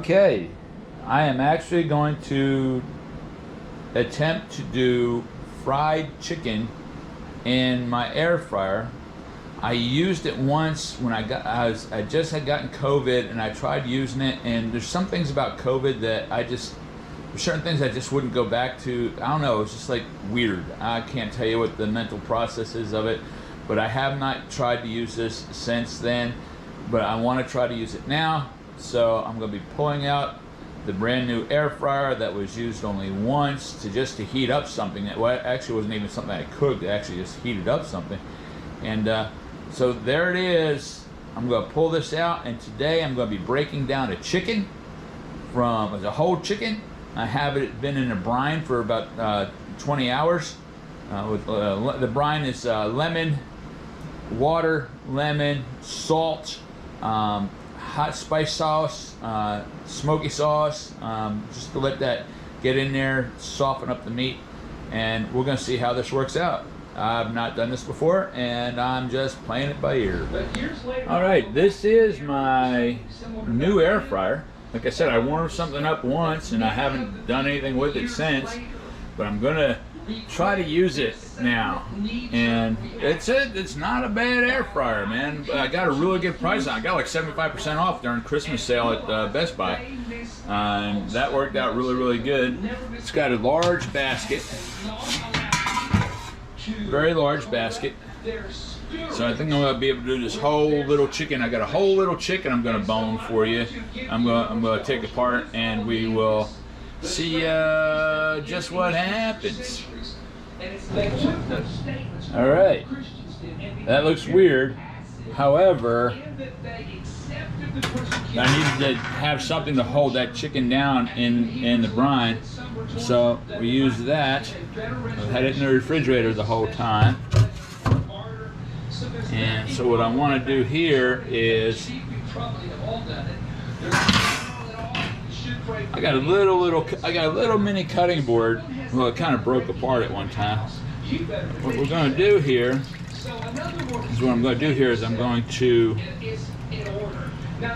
Okay, I am actually going to attempt to do fried chicken in my air fryer. I used it once when I just had gotten COVID, and I tried using it, and there's some things about COVID that there's certain things I just wouldn't go back to. I don't know, it's just like weird. I can't tell you what the mental process is of it, but I have not tried to use this since then, but I want to try to use it now. So I'm going to be pulling out the brand new air fryer that was used only once to heat up something. That actually wasn't even something I cooked, it actually just heated up something. And so there it is. I'm going to pull this out, and today I'm going to be breaking down a chicken as a whole chicken. I have it been in a brine for about 20 hours. The brine is lemon, water, lemon, salt, hot spice sauce, smoky sauce, just to let that get in there, soften up the meat, and we're going to see how this works out. I've not done this before, and I'm just playing it by ear. Alright, this is my new air fryer. Like I said, I warmed something up once, and I haven't done anything with it since, but I'm going to try to use it now. And it's not a bad air fryer, man. I got a really good price on it. I got like 75% off during Christmas sale at Best Buy, and that worked out really good. It's got a large basket, very large basket, so I think I'm going to be able to do this whole little chicken. I got a whole little chicken I'm going to bone for you. I'm going to take apart, and we will see just what happens. All right, that looks weird. However, I needed to have something to hold that chicken down in the brine, so we used that. I've had it in the refrigerator the whole time. And so what I want to do here is I got a little mini cutting board. Well, it kind of broke apart at one time. What we're going to do here is I'm going to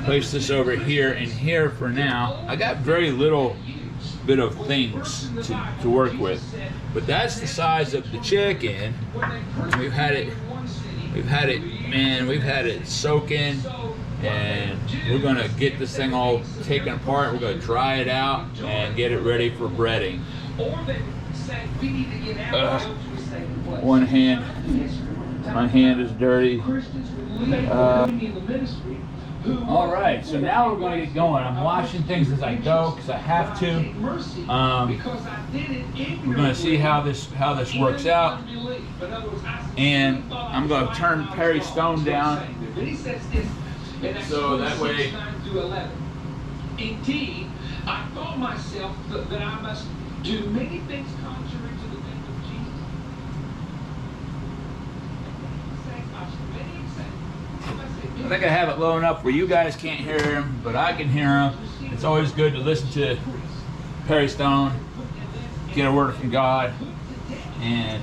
place this over here and here for now. I got very little bit of things to work with, but that's the size of the chicken. We've had it soaking, and we're going to get this thing all taken apart. We're going to dry it out and get it ready for breading. My hand is dirty. All right, so now we're going to get going. I'm washing things as I go because I have to. We're going to see how this works out, and I'm going to turn Perry Stone down so that way. Indeed, I thought myself that I must do many things contrary to the will of Jesus. I think I have it low enough where you guys can't hear him, but I can hear him. It's always good to listen to Perry Stone, get a word from God, and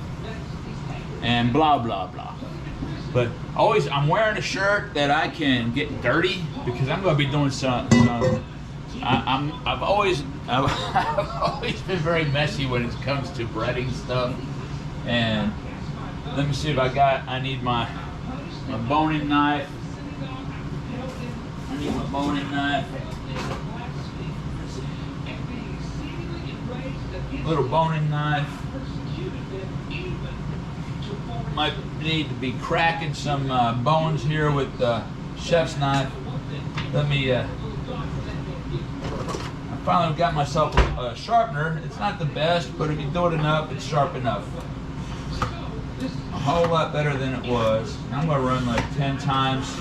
blah blah blah. But always, I'm wearing a shirt that I can get dirty because I'm going to be doing some. I've always been very messy when it comes to breading stuff. And let me see if I need my boning knife. I need my boning knife. Little boning knife. Might need to be cracking some bones here with the chef's knife. Let me. I finally got myself a sharpener. It's not the best, but if you do it enough, it's sharp enough. A whole lot better than it was. I'm gonna run like 10 times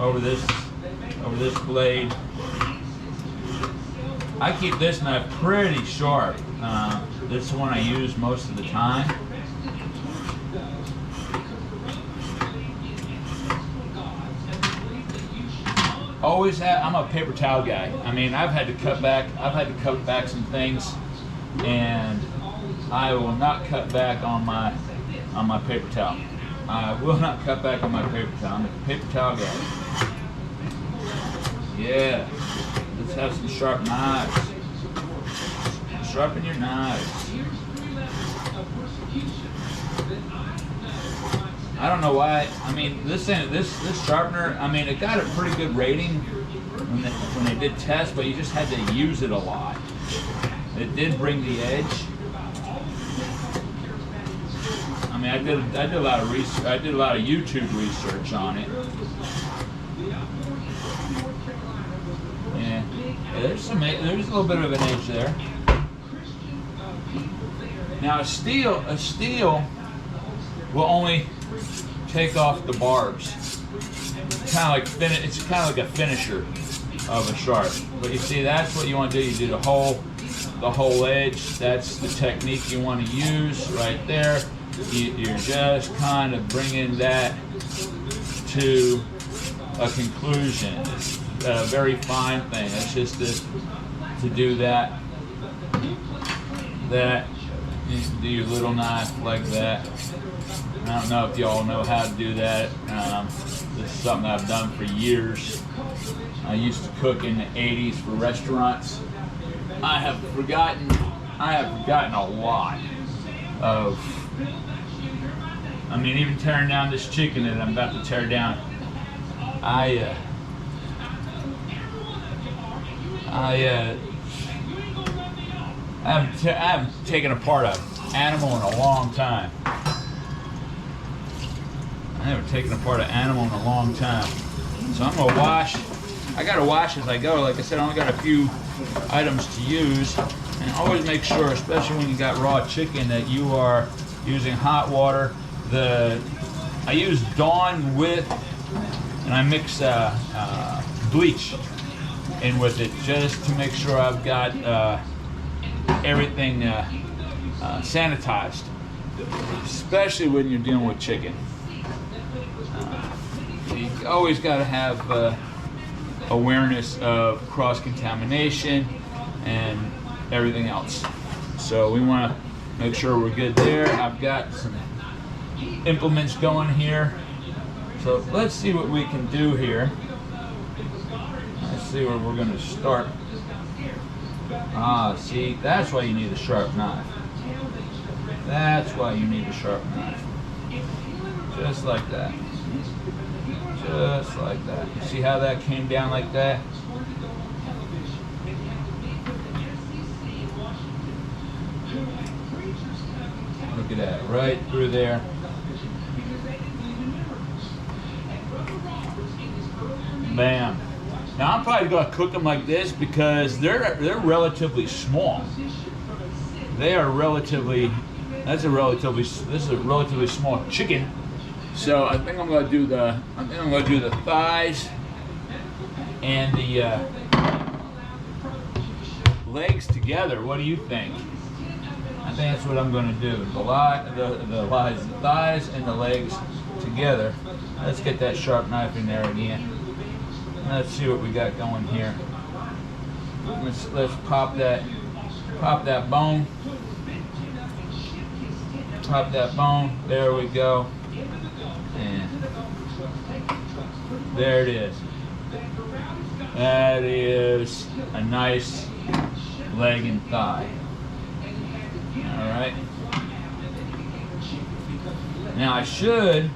over this blade. I keep this knife pretty sharp. This is the one I use most of the time. I'm a paper towel guy. I mean, I've had to cut back some things, and I will not cut back on my paper towel. I will not cut back on my paper towel. I'm a paper towel guy. Yeah, Let's have some sharp knives. Sharpen your knives. I don't know why. I mean, this sharpener. I mean, it got a pretty good rating when they did tests, but you just had to use it a lot. It did bring the edge. I mean, I did a lot of research. I did a lot of YouTube research on it. Yeah, there's a little bit of an edge there. Now a steel will only take off the barbs. It's kind of like a finisher of a sharp. But you see, that's what you want to do. You do the whole edge. That's the technique you want to use right there. You're just kind of bringing that to a conclusion. It's a very fine thing. It's just to do that. You do your little knife like that. I don't know if y'all know how to do that. This is something I've done for years. I used to cook in the 80s for restaurants. I have forgotten a lot of, I mean, even tearing down this chicken that I'm about to tear down. I haven't taken apart an animal in a long time. I haven't taken apart an animal in a long time. So I'm gonna wash. I gotta wash as I go. Like I said, I only got a few items to use. And always make sure, especially when you got raw chicken, that you are using hot water. I use Dawn with, and I mix bleach in with it just to make sure I've got everything sanitized, especially when you're dealing with chicken. You always got to have awareness of cross-contamination and everything else. So we want to make sure we're good there. I've got some implements going here. So let's see what we can do here. Let's see where we're going to start. See, that's why you need a sharp knife. That's why you need a sharp knife. Just like that. Just like that. You see how that came down like that? Look at that, right through there. Bam. Now I'm probably going to cook them like this because they're relatively small. They are relatively. This is a relatively small chicken. So I think I'm going to do the thighs and the legs together. What do you think? I think that's what I'm going to do. The thighs and the legs together. Let's get that sharp knife in there again. Let's see what we got going here. Let's pop that bone. Pop that bone. There we go. And there it is. That is a nice leg and thigh. All right. Now I should.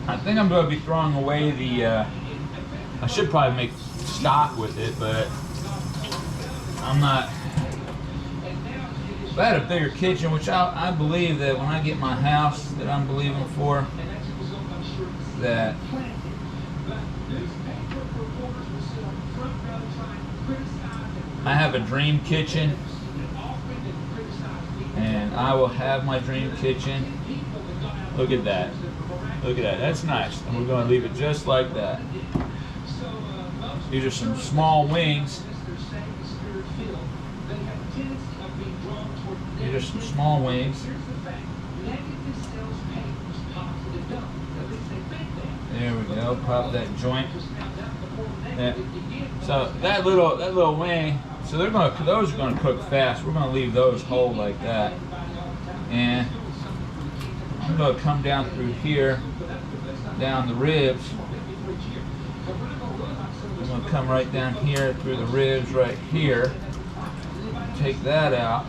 I think I'm going to be throwing away the. I should probably make stock with it, but I'm not. If I had a bigger kitchen, which I believe that when I get my house that I'm believing for, that I have a dream kitchen, and I will have my dream kitchen. Look at that. Look at that. That's nice. And we're going to leave it just like that. These are some small wings. These are some small wings. There we go. Pop that joint. Yeah. So that little wing. So those are going to cook fast. We're going to leave those whole like that. And I'm going to come down through here, down the ribs. I'm going to come right down here through the ribs right here. Take that out.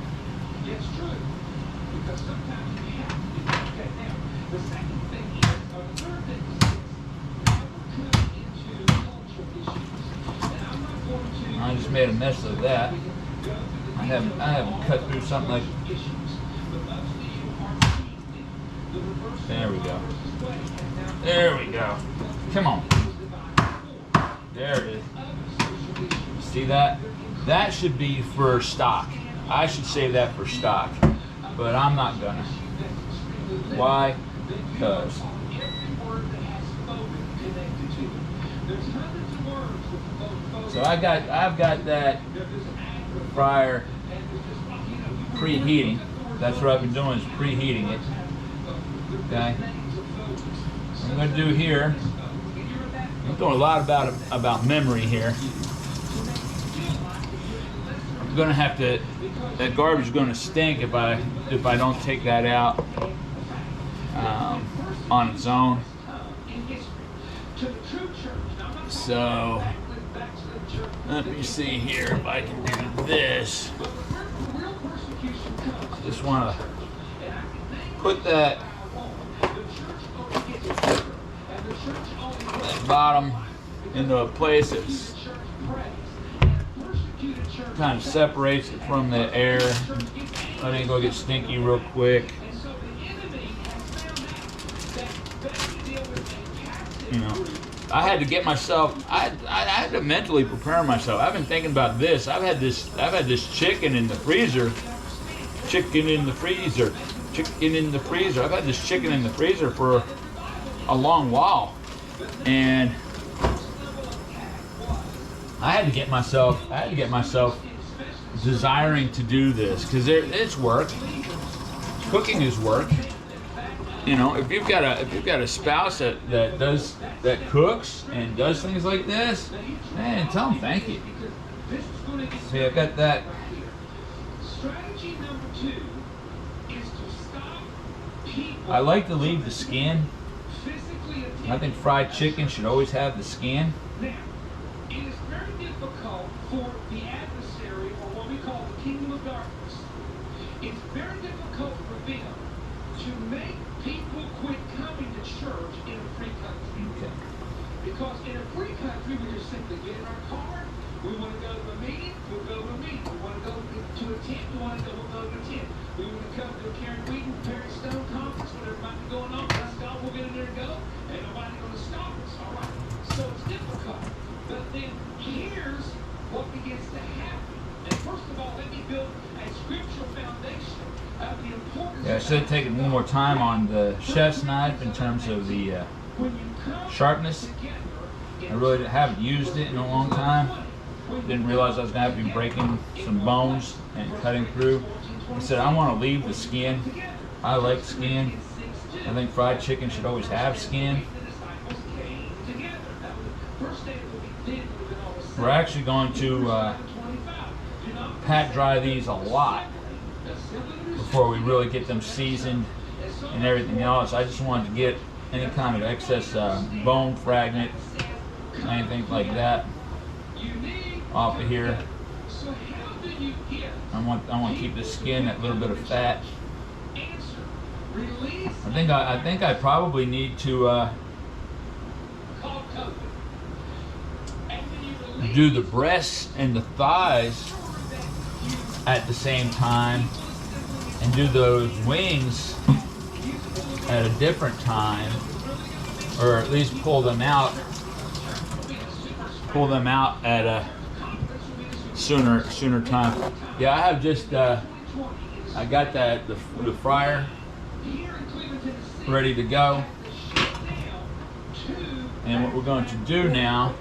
I just made a mess of that. I haven't cut through something like. There we go. There we go. Come on. There it is. See that? That should be for stock. I should save that for stock, but I'm not gonna. Why? Because. So I've got that fryer preheating. That's what I've been doing, is preheating it. Okay. What I'm going to do here, I'm doing a lot about memory here. I'm going to have to. That garbage is going to stink if I don't take that out on its own. So let me see here if I can do this. Just want to put that bottom into a place that's kind of separates it from the air. Let it go get stinky real quick. You know, I had to get myself. I had to mentally prepare myself. I've been thinking about this. I've had this chicken in the freezer. Chicken in the freezer. I've had this chicken in the freezer for a long while, and I had to get myself desiring to do this, because it's work. Cooking is work. You know, if you've got a spouse that cooks and does things like this, man, tell them thank you. See, I've got that. Strategy number 2 is to stop people. I like to leave the skin. Physically I think fried chicken should always have the skin. Now, it is very difficult for the adversary, or what we call the kingdom of darkness. It's very difficult for them to make people quit coming to church in a free country. Okay. Because in a free country, we just simply get in our car, we want to go to a meeting, we'll go to a meeting. We want to go to a tent, we'll go to a tent. We want to come to a Karen Wheaton, Perry Stone conference, whatever might be going on, let's go, we'll get in there and go. Ain't nobody going to stop us, all right? So it's difficult. But then here's what begins to happen. And first of all, let me build a scriptural foundation of the importance. Yeah, I should have taken one more time on the chef's knife in terms of the sharpness. I really haven't used it in a long time. Didn't realize I was going to have to be breaking some bones and cutting through. I said I want to leave the skin. I like skin. I think fried chicken should always have skin. We're actually going to pat dry these a lot before we really get them seasoned and everything else. I just wanted to get any kind of excess bone fragment, anything like that, off of here. I want to keep the skin, that little bit of fat. I think I probably need to do the breasts and the thighs at the same time, and do those wings at a different time, or at least pull them out at a sooner time. Yeah, I have just I got the fryer ready to go, and what we're going to do now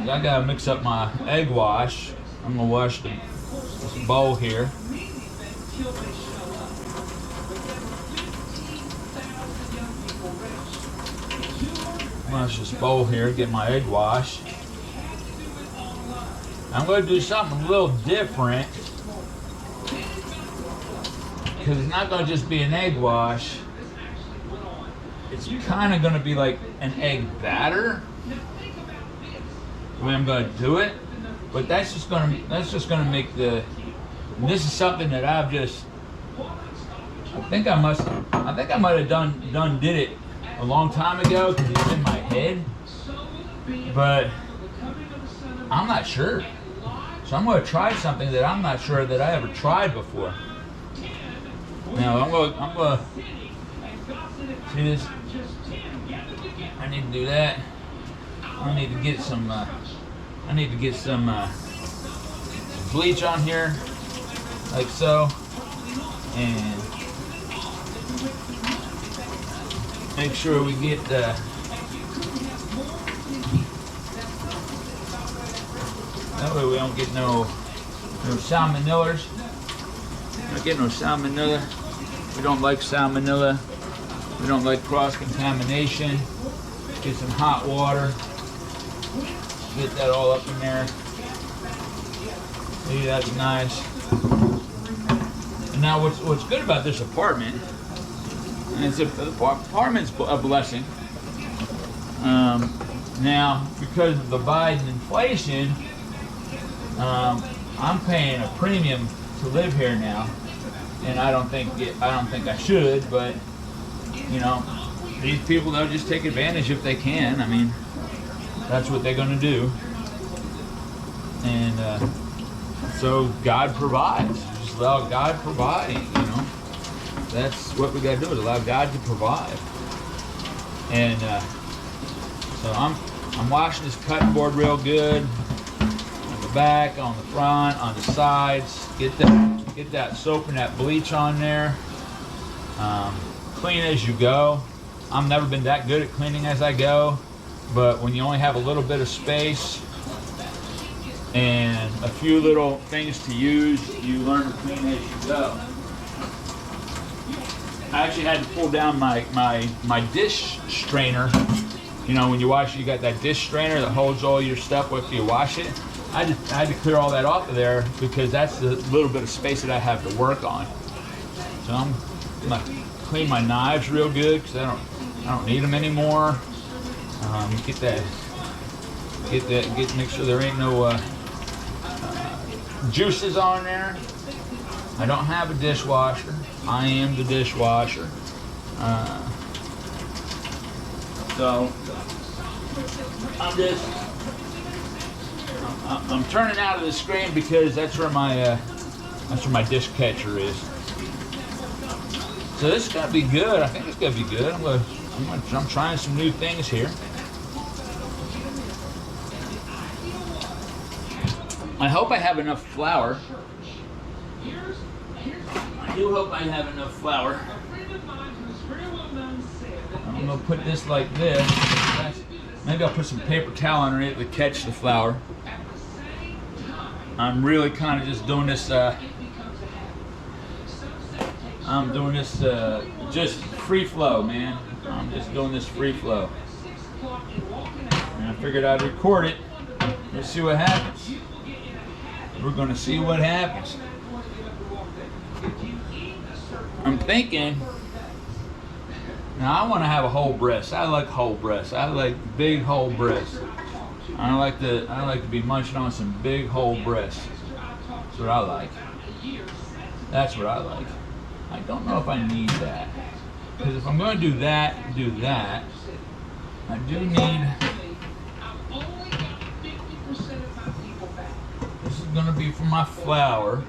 is I gotta mix up my egg wash. I'm gonna wash this bowl here. Wash this bowl here, get my egg wash. I'm going to do something a little different because it's not going to just be an egg wash. It's kind of going to be like an egg batter. The way I'm going to do it, but that's just going to make the. This is something that I've just. I think I might have did it a long time ago because it's in my head, but I'm not sure. So I'm going to try something that I'm not sure that I ever tried before. Now I'm going to see this. I need to do that. I need to get some. I need to get some bleach on here, like so, and make sure we get that way we don't get no salmonellas. Not get no salmonella. We don't like salmonella. We don't like cross contamination. Get some hot water. Get that all up in there. See, that's nice. And now what's good about this apartment, and the apartment's a blessing. Now, because of the Biden inflation, I'm paying a premium to live here now, and I don't think I should, but you know, these people, they'll just take advantage if they can. I mean, that's what they're going to do. And so God provides. Just allow God provide, you know. That's what we got to do, is allow God to provide. And so I'm washing this cutting board real good. On the back, on the front, on the sides. Get that soap and that bleach on there. Clean as you go. I've never been that good at cleaning as I go, but when you only have a little bit of space and a few little things to use, you learn to clean as you go. I actually had to pull down my dish strainer. You know, when you wash, you got that dish strainer that holds all your stuff after you wash it. I had to clear all that off of there because that's the little bit of space that I have to work on. So I'm gonna clean my knives real good because I don't need them anymore. Make sure there ain't no juices on there. I don't have a dishwasher. I am the dishwasher. So I'm turning out of the screen because that's where my dish catcher is. So this is gonna be good. I think it's gonna be good. I'm trying some new things here. I hope I have enough flour. I do hope I have enough flour. I'm gonna put this like this. Maybe I'll put some paper towel underneath to catch the flour. I'm really kind of just doing this. Just free flow, man. I'm just doing this free flow. And I figured I'd record it. Let's see what happens. We're gonna see what happens. I'm thinking. Now I want to have a whole breast. I like whole breasts. I like big whole breasts. I like to be munching on some big whole breasts. That's what I like. That's what I like. I don't know if I need that. Because if I'm going to do that, I do need. This is going to be for my flour.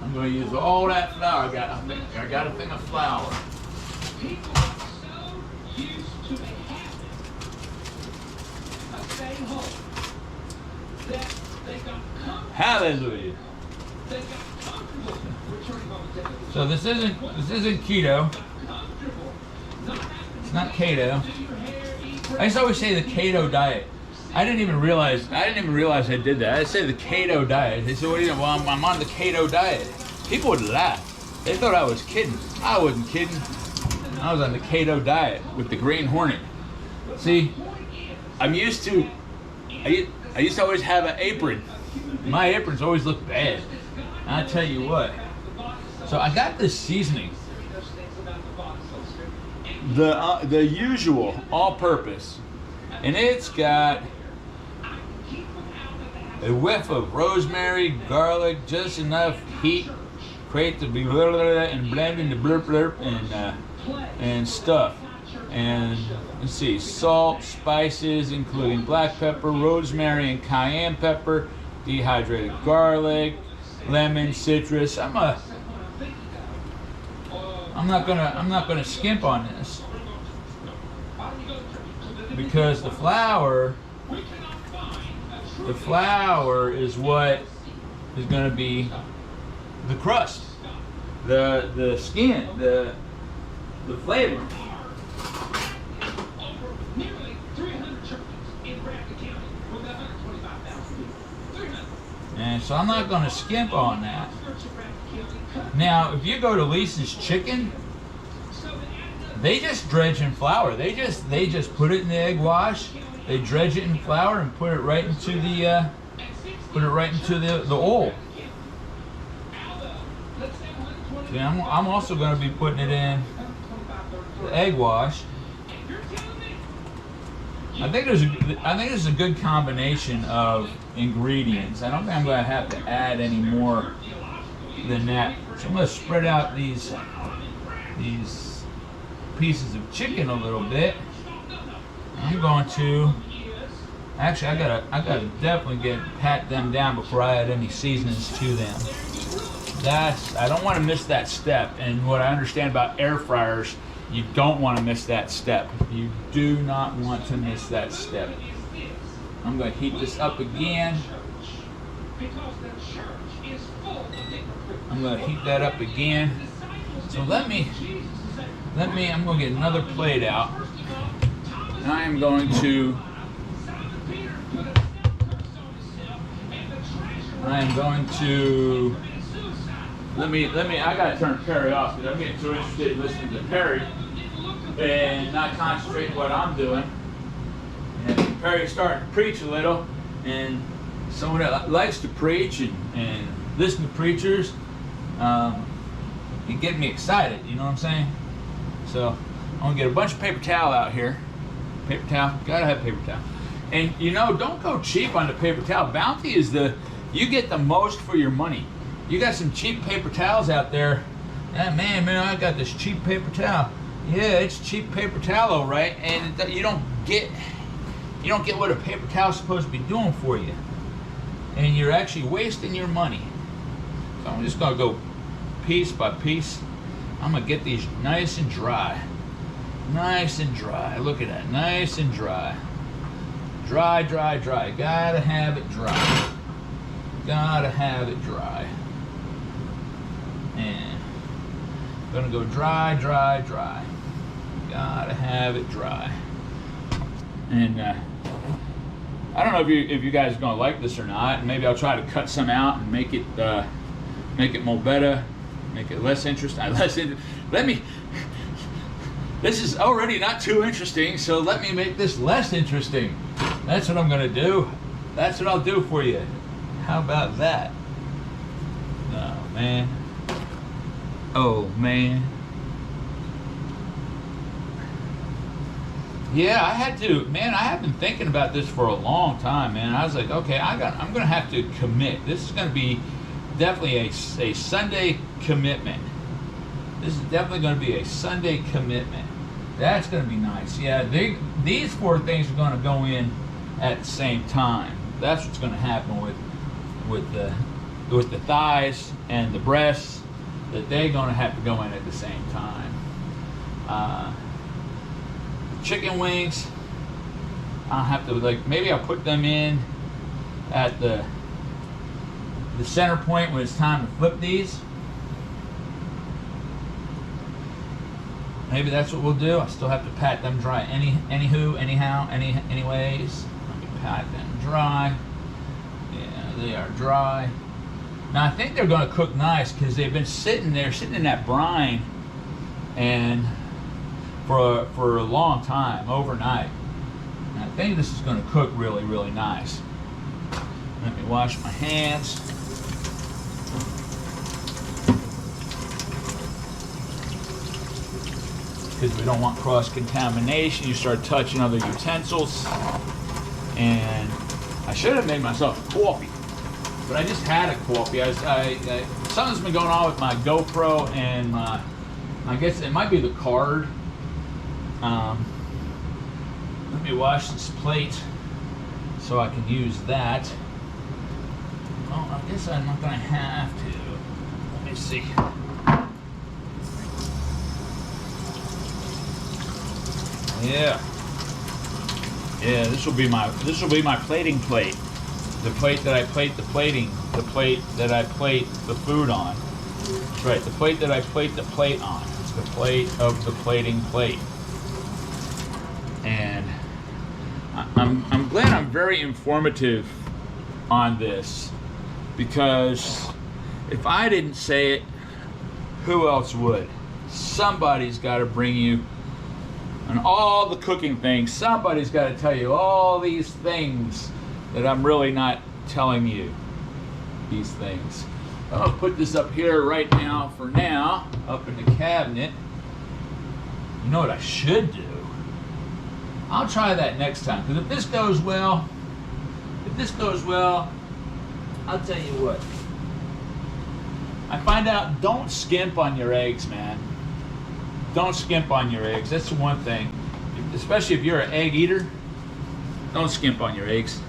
I'm going to use all that flour. I got a thing of flour. People are so used to a habit of staying home that they got comfortable. Hallelujah. They got comfortable returning home to dinner. So this isn't keto. It's not keto. I used to always say the keto diet. I didn't even realize I did that. I said the keto diet. They said, "What do you know?" Well, I'm on the keto diet. People would laugh. They thought I was kidding. I wasn't kidding. I was on the keto diet with the Green Hornet. See, I used to always have an apron. My aprons always look bad. And I tell you what, So I got this seasoning, the usual all-purpose, and it's got a whiff of rosemary, garlic, just enough heat, create the and blend into blurp blurp and stuff. And let's see, salt, spices, including black pepper, rosemary, and cayenne pepper, dehydrated garlic, lemon, citrus. I'm not gonna skimp on this because the flour is what is gonna be the crust, the skin, the flavor. And so I'm not going to skimp on that. Now, if you go to Lisa's Chicken, they just dredge in flour. They just put it in the egg wash. They dredge it in flour and put it right into the oil. See, I'm also going to be putting it in the egg wash. I think this is a good combination of ingredients. I don't think I'm going to have to add any more than that. So I'm going to spread out these pieces of chicken a little bit. I'm going to actually I gotta definitely pat them down before I add any seasonings to them. I don't want to miss that step. And what I understand about air fryers, you don't want to miss that step. You do not want to miss that step. I'm going to heat this up again. I'm going to heat that up again. So I'm going to get another plate out. And I am going to I gotta turn Perry off because I'm getting so interested in listening to Perry and not concentrating what I'm doing. And Perry's starting to preach a little, and someone that likes to preach and listen to preachers, it gets me excited, you know what I'm saying? So I'm gonna get a bunch of paper towel out here. Paper towel, gotta have paper towel. And don't go cheap on the paper towel. Bounty is you get the most for your money. You got some cheap paper towels out there. Man, I got this cheap paper towel. Yeah, it's cheap paper towel, all right. And you don't get what a paper towel is supposed to be doing for you. And you're actually wasting your money. So I'm just gonna go piece by piece. I'm gonna get these nice and dry. Nice and dry. Look at that, nice and dry. Dry, dry, dry. Gotta have it dry. Gotta have it dry. And I'm gonna go dry, dry, dry. Gotta have it dry. And I don't know if you guys are gonna like this or not. Maybe I'll try to cut some out and make it more better, make it less interesting. This is already not too interesting, so let me make this less interesting. That's what I'm gonna do. That's what I'll do for you. How about that? Oh man. Oh man. Yeah, I have been thinking about this for a long time, man. I was like, okay, I'm gonna have to commit. This is gonna be definitely a Sunday commitment. This is definitely gonna be a Sunday commitment. That's gonna be nice. Yeah, these four things are gonna go in at the same time. That's what's gonna happen with the thighs and the breasts, that they're gonna have to go in at the same time. Chicken wings, I'll have to maybe I'll put them in at the center point when it's time to flip these. Maybe that's what we'll do. I still have to pat them dry. Anyways, let me pat them dry. Yeah, they are dry. Now I think they're going to cook nice because they've been sitting in that brine, and for a long time, overnight. And I think this is going to cook really, really nice. Let me wash my hands. because we don't want cross-contamination. You start touching other utensils. And I should have made myself a coffee, but I just had a coffee. Something's been going on with my GoPro and I guess it might be the card. Let me wash this plate so I can use that. Well, I guess I'm not gonna have to. Let me see. Yeah. Yeah, this will be my plating plate. The plate that I plate the plating, the plate that I plate the food on. That's right, the plate that I plate the plate on. It's the plate of the plating plate. And I'm glad I'm very informative on this, because if I didn't say it, who else would? Somebody's got to bring you on all the cooking things. Somebody's got to tell you all these things that I'm really not telling you. These things. I'll put this up here right now for now, up in the cabinet. You know what I should do? I'll try that next time, because if this goes well, I'll tell you what. I find out, don't skimp on your eggs, man. Don't skimp on your eggs. That's the one thing. Especially if you're an egg eater, don't skimp on your eggs.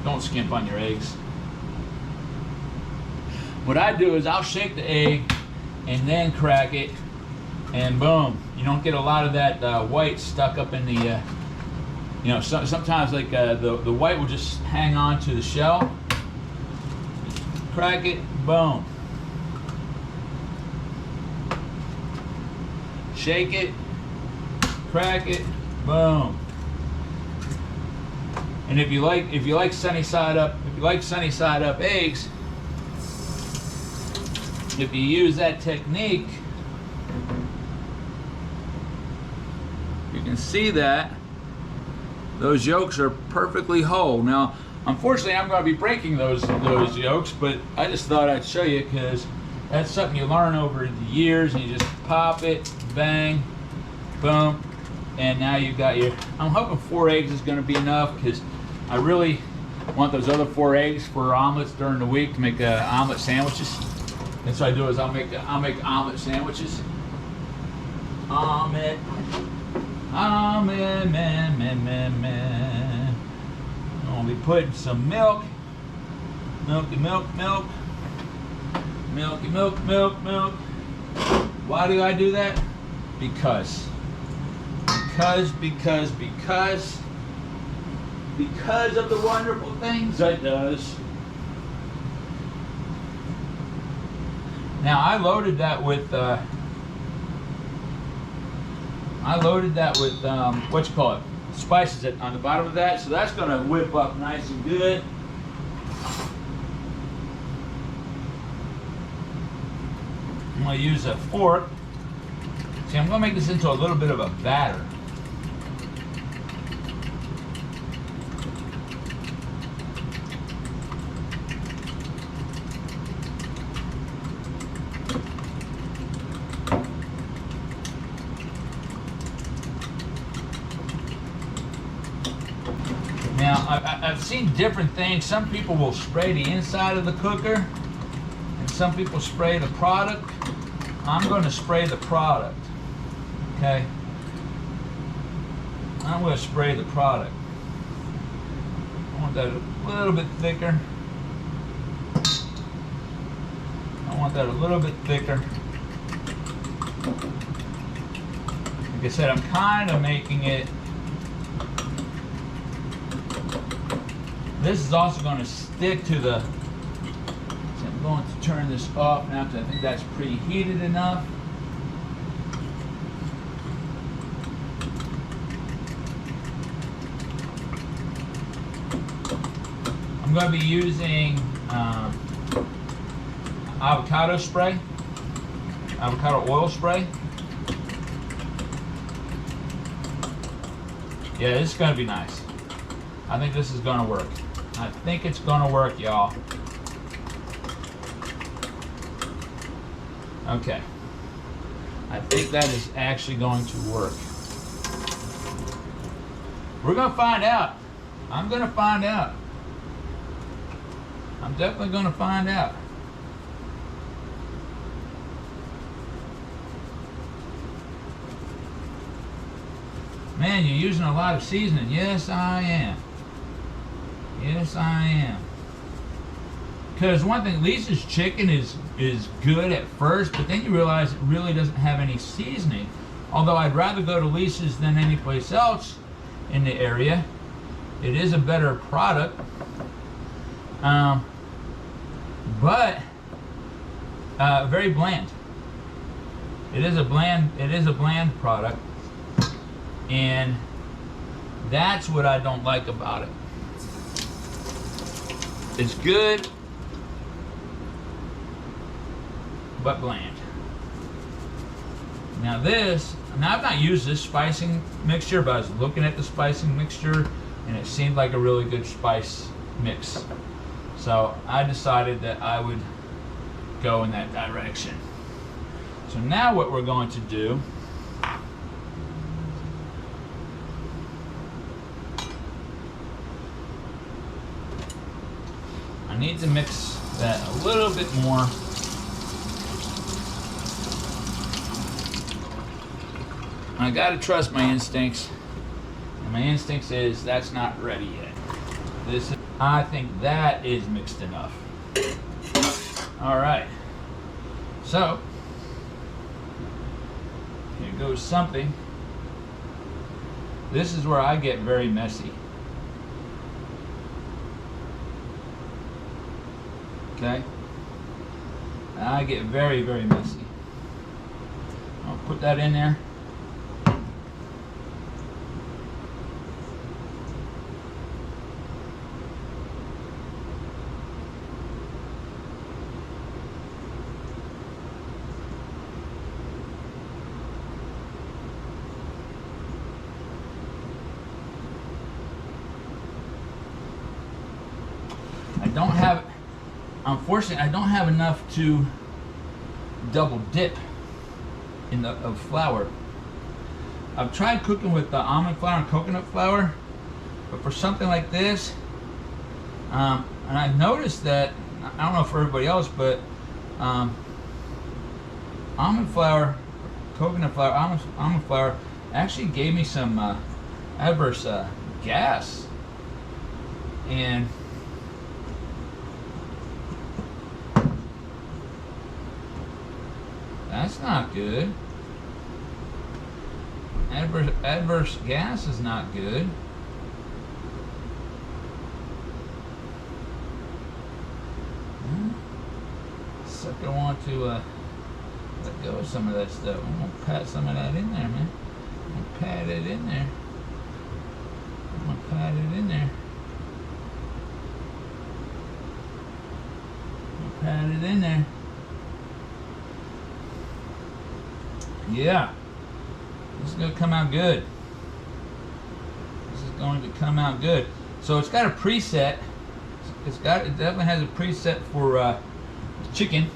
Don't skimp on your eggs. What I do is I'll shake the egg and then crack it, and boom. You don't get a lot of that white stuck up in the, sometimes like the white will just hang on to the shell. Crack it, boom. Shake it, crack it, boom. And if you like sunny side up eggs, if you use that technique, you can see that those yolks are perfectly whole. Now, unfortunately, I'm going to be breaking those yolks, but I just thought I'd show you, because that's something you learn over the years, and you just pop it, bang, boom, and now you've got your, I'm hoping 4 eggs is going to be enough, because I really want those other 4 eggs for omelets during the week to make omelet sandwiches. That's what I do, is I'll make omelet sandwiches. Omelet, man. I'll be putting some milk. Milky milk. Why do I do that? Because of the wonderful things it does. Now I loaded that with what you call it, spices on the bottom of that, so that's going to whip up nice and good. I'm going to use a fork. See, I'm going to make this into a little bit of a batter. Now, I've seen different things. Some people will spray the inside of the cooker, and some people spray the product. I'm going to spray the product, okay? I'm going to spray the product. I want that a little bit thicker. Like I said, I'm kind of making it. This is also going to stick to the, so I'm going to turn this off now, because I think that's preheated enough. I'm going to be using avocado oil spray. Yeah, this is going to be nice. I think this is going to work. I think it's going to work, y'all. Okay. I think that is actually going to work. We're gonna find out. I'm gonna find out. I'm definitely gonna find out. Man, you're using a lot of seasoning. Yes, I am. Yes, I am. Because one thing, Lisa's chicken is good at first, but then you realize it really doesn't have any seasoning. Although I'd rather go to Lisa's than any place else in the area. It is a better product. But very bland. It is a bland product. And that's what I don't like about it. It's good, but bland. Now I've not used this spicing mixture, but I was looking at the spicing mixture and it seemed like a really good spice mix. So I decided that I would go in that direction. So now what we're going to do, I need to mix that a little bit more. I gotta trust my instincts. And my instincts is that's not ready yet. I think that is mixed enough. All right. So, here goes something. This is where I get very messy. Okay? I get very, very messy. I'll put that in there. Unfortunately, I don't have enough to double dip in of flour. I've tried cooking with the almond flour and coconut flour, but for something like this, and I've noticed that, I don't know for everybody else, but almond flour, coconut flour, almond flour actually gave me some adverse gas. And that's not good. Adverse gas is not good. Sucker want to let go of some of that stuff. I'm gonna pat some of that in there, man. I'm gonna pat it in there. I'm gonna pat it in there. I'm gonna pat it in there. Yeah, this is going to come out good. This is going to come out good. So it's got a preset. It definitely has a preset for chicken,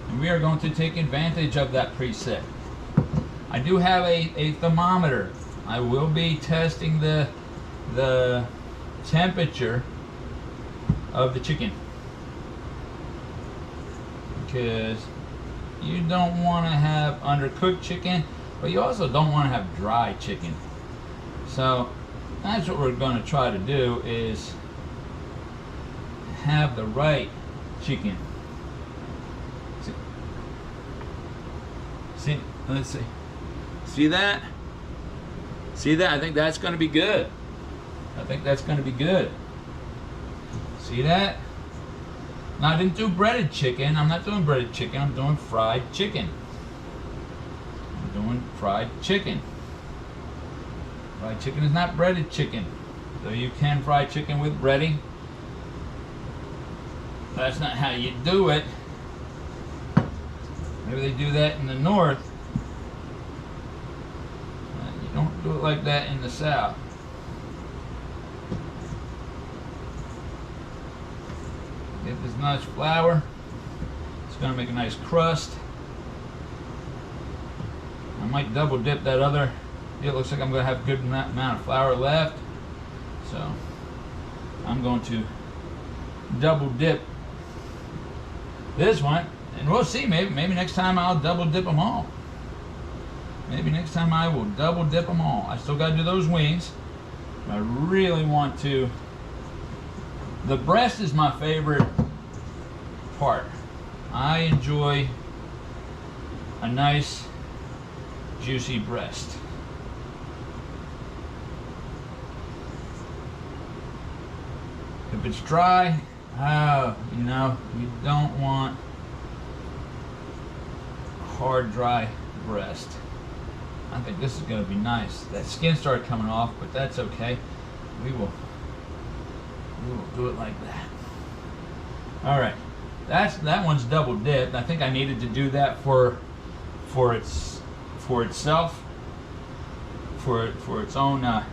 and we are going to take advantage of that preset. I do have a thermometer. I will be testing the temperature of the chicken, because you don't want to have undercooked chicken, but you also don't want to have dry chicken. So that's what we're going to try to do, is have the right chicken. See, let's see. See that? See that? I think that's going to be good. I think that's going to be good. See that? Now, I didn't do breaded chicken. I'm not doing breaded chicken. I'm doing fried chicken. I'm doing fried chicken. Fried chicken is not breaded chicken. So you can fry chicken with breading. That's not how you do it. Maybe they do that in the north. You don't do it like that in the south. Get this nice flour. It's going to make a nice crust. might double dip that other. It looks like I'm going to have a good amount of flour left. So I'm going to double dip this one. And we'll see, maybe next time I'll double dip them all. Maybe next time I will double dip them all. I still got to do those wings. I really want to. The breast is my favorite part. I enjoy a nice juicy breast. If it's dry, you know, you don't want hard, dry breast. I think this is going to be nice. That skin started coming off, but that's okay. We will do it like that. All right, that one's double dipped. I think I needed to do that for itself, for its own. I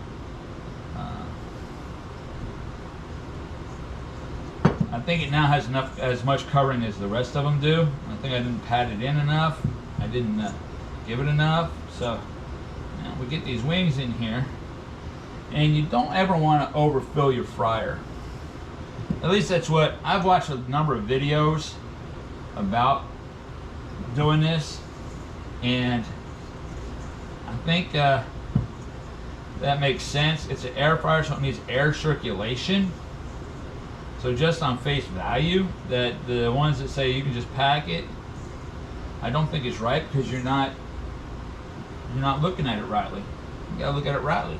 think it now has as much covering as the rest of them do. I think I didn't pat it in enough. I didn't give it enough. So now we get these wings in here, and you don't ever want to overfill your fryer. At least that's what I've watched a number of videos about doing this, and I think that makes sense. It's an air fryer, so it needs air circulation. So just on face value, that the ones that say you can just pack it, I don't think it's right, because you're not looking at it rightly. You gotta look at it rightly.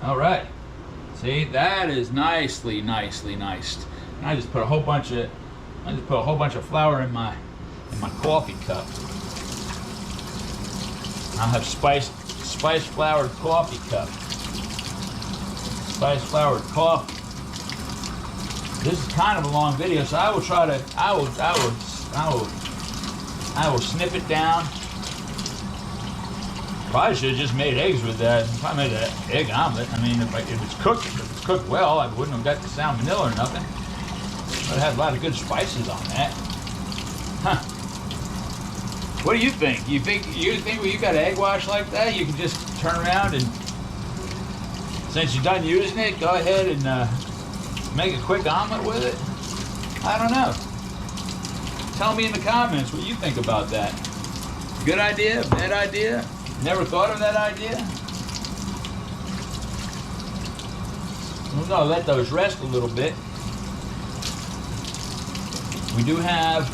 All right. See, that is nicely niced. And I just put a whole bunch of flour in my coffee cup. I'll have spiced floured coffee cup. Spiced floured coffee. This is kind of a long video, so I will snip it down. Probably should have just made eggs with that. Probably made an egg omelet. I mean, if it's cooked well, I wouldn't have got the salmonella or nothing. But it had a lot of good spices on that. Huh. What do you think? You think when you got egg wash like that, you can just turn around and, since you're done using it, go ahead and make a quick omelet with it? I don't know. Tell me in the comments what you think about that. Good idea? Bad idea? Never thought of that idea? We're gonna let those rest a little bit. We do have,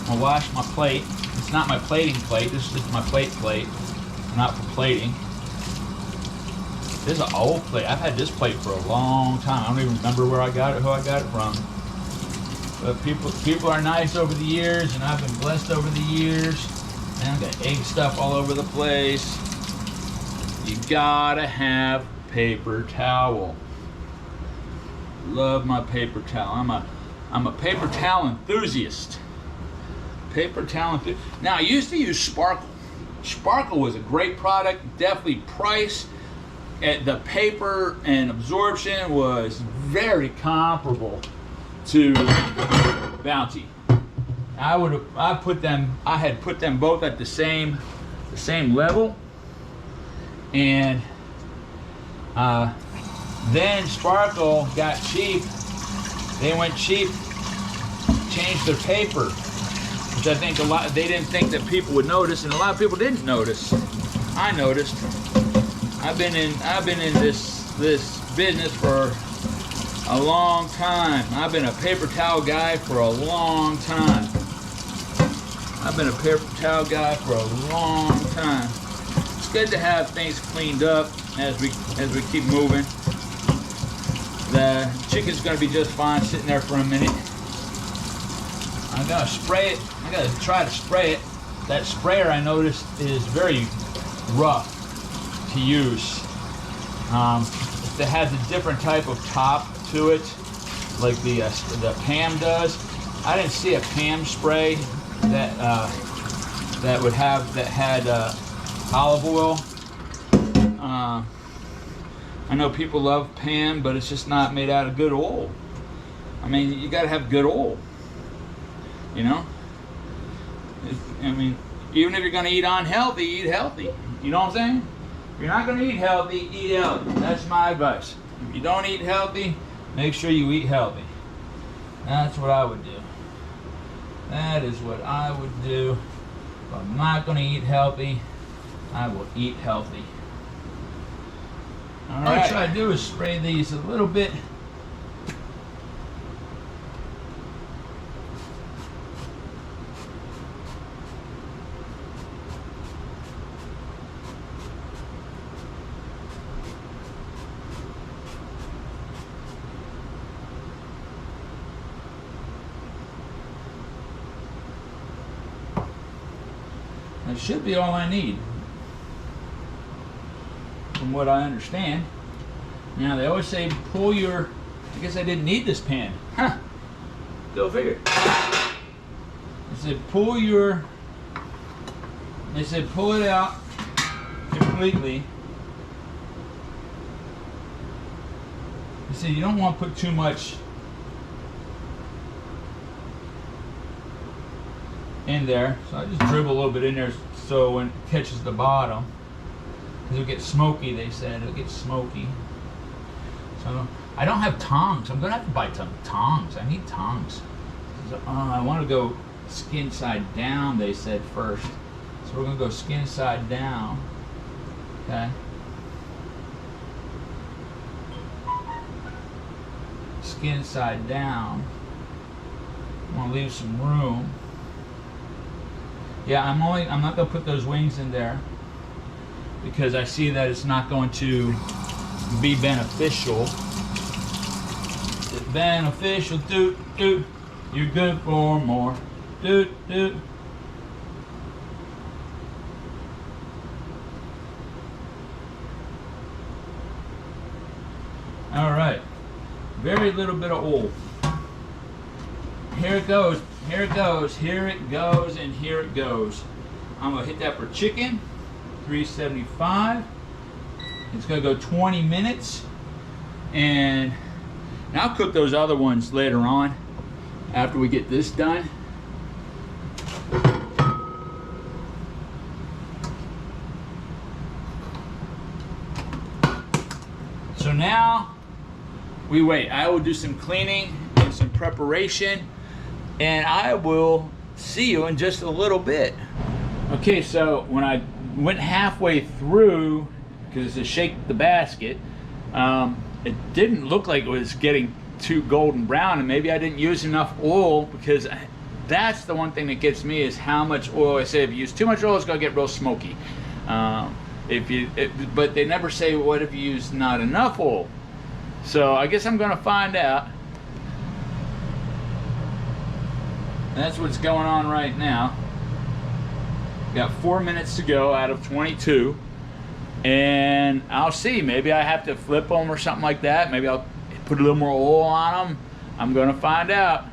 I'll wash my plate. It's not my plating plate, this is just my plate, not for plating. This is an old plate. I've had this plate for a long time. I don't even remember where I got it, who I got it from. But people are nice over the years, and I've been blessed over the years. And I've got egg stuff all over the place. You gotta have paper towel. Love my paper towel. I'm a paper towel enthusiast. Paper towel enthusiast. Now, I used to use Sparkle. Sparkle was a great product, definitely priced. The paper and absorption was very comparable to Bounty. I had put them both at the same level, and then Sparkle got cheap. They went cheap, changed their paper, which I think they didn't think that people would notice, and a lot of people didn't notice. I noticed. I've been in this business for a long time. I've been a paper towel guy for a long time. It's good to have things cleaned up as we keep moving. The chicken's gonna be just fine sitting there for a minute. I'm gonna spray it. I gotta try to spray it. That sprayer, I noticed, is very rough to use. It has a different type of top to it, like the Pam does. I didn't see a Pam spray that had olive oil. I know people love Pam, but it's just not made out of good oil. I mean, you got to have good oil. You know. Even if you're gonna eat unhealthy, eat healthy. You know what I'm saying? If you're not gonna eat healthy, eat healthy. That's my advice. If you don't eat healthy, make sure you eat healthy. That's what I would do. That is what I would do. If I'm not gonna eat healthy, I will eat healthy. All right. What I try to do is spray these a little bit. That should be all I need, from what I understand. Now they always say pull your, I guess I didn't need this pan. Huh. Go figure. They said pull your, they said pull it out completely. They said you don't want to put too much in there, so I just dribble a little bit in there so when it catches the bottom, because it'll get smoky. They said it'll get smoky. So I don't have tongs. I'm gonna have to buy some tongs. I need tongs. So, I want to go skin side down. They said first, so we're gonna go skin side down. Okay. Skin side down. I'm gonna leave some room. Yeah, I'm not gonna put those wings in there because I see that it's not going to be beneficial. It's beneficial, doot, doot. You're good for more, doot, doot. All right, very little bit of oil. Here it goes. Here it goes, here it goes, and here it goes. I'm gonna hit that for chicken, 375. It's gonna go 20 minutes. And I'll cook those other ones later on after we get this done. So now we wait. I will do some cleaning and some preparation, and I will see you in just a little bit. Okay, so when I went halfway through, because to shake the basket, it didn't look like it was getting too golden brown, and maybe I didn't use enough oil, because that's the one thing that gets me, is how much oil. I say if you use too much oil, it's gonna get real smoky. But they never say what if you use not enough oil. So I guess I'm gonna find out. That's what's going on right now. Got 4 minutes to go out of 22, and I'll see. Maybe I have to flip them or something like that. Maybe I'll put a little more oil on them. I'm gonna find out.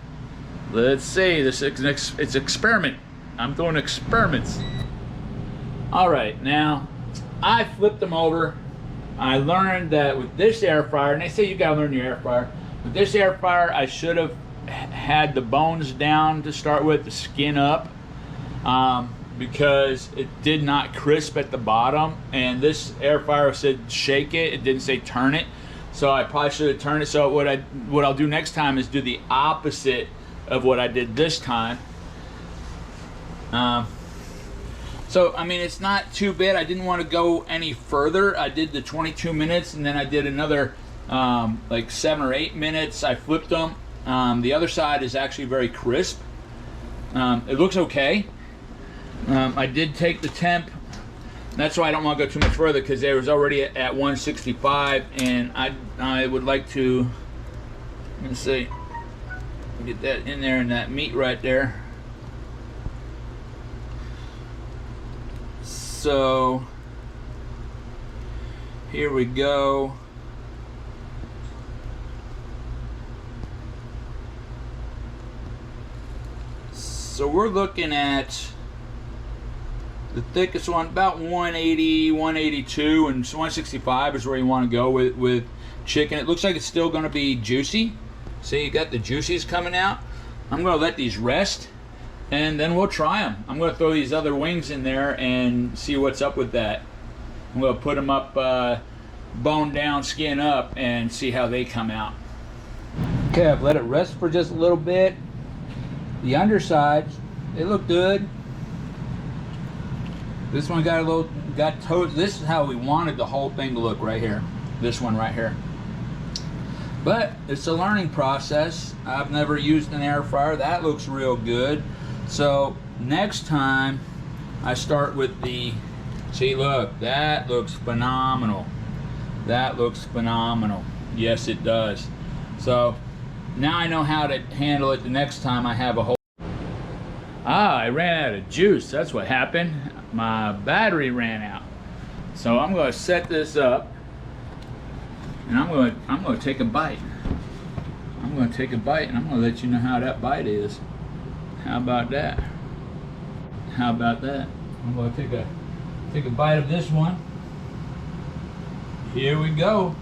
Let's see. It's an experiment. I'm doing experiments. All right, now I flipped them over. I learned that with this air fryer, and they say you gotta learn your air fryer. With this air fryer, I should have had the bones down to start with, the skin up, because it did not crisp at the bottom, and this air fryer said shake it, it didn't say turn it, so I probably should have turned it. So what I'll do next time is do the opposite of what I did this time. So I mean, it's not too bad. I didn't want to go any further. I did the 22 minutes, and then I did another like 7 or 8 minutes. I flipped them. The other side is actually very crisp. It looks okay. I did take the temp. That's why I don't want to go too much further, because they was already at 165, and I would like to, let's see, get that in there, and that meat right there. So here we go. So we're looking at the thickest one, about 180, 182, and 165 is where you want to go with chicken. It looks like it's still going to be juicy. See, you got the juices coming out. I'm going to let these rest. and then we'll try them. I'm gonna throw these other wings in there and see what's up with that. I'm gonna put them up, bone down, skin up, and see how they come out. Okay, I've let it rest for just a little bit. The undersides, they look good. This one got a little, this is how we wanted the whole thing to look right here. This one right here. But it's a learning process. I've never used an air fryer. That looks real good. So next time I start with the, see, look, that looks phenomenal. That looks phenomenal. Yes, it does. So now I know how to handle it the next time I have a whole. I ran out of juice. That's what happened. My battery ran out. So I'm going to set this up, and I'm going to take a bite. I'm going to take a bite, and I'm going to let you know how that bite is. How about that? How about that? I'm going to take a bite of this one. Here we go.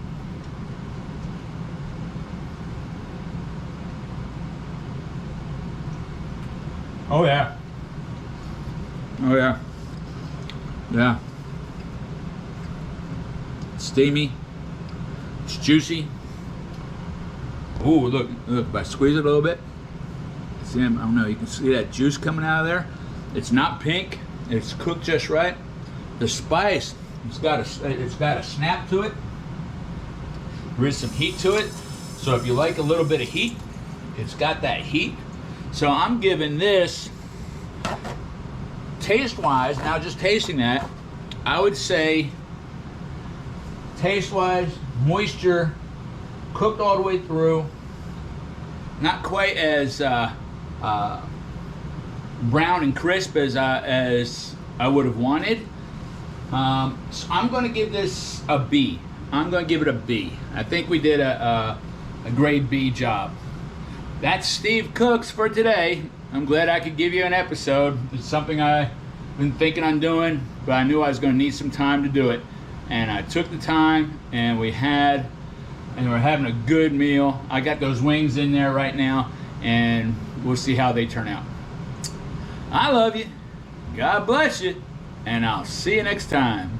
Oh yeah. Oh yeah. Yeah. It's steamy. It's juicy. Ooh, look, if I squeeze it a little bit. See, I don't know, you can see that juice coming out of there. It's not pink. It's cooked just right. The spice, it's got a snap to it. There is some heat to it. So if you like a little bit of heat, it's got that heat. So I'm giving this, taste-wise, now just tasting that, I would say, taste-wise, moisture, cooked all the way through, not quite as brown and crisp as I would have wanted. So I'm going to give this a B. I'm going to give it a B. I think we did a grade B job. That's Steve Cooks for today. I'm glad I could give you an episode. It's something I've been thinking on doing, but I knew I was going to need some time to do it. And I took the time, and we're having a good meal. I got those wings in there right now, and we'll see how they turn out. I love you. God bless you, and I'll see you next time.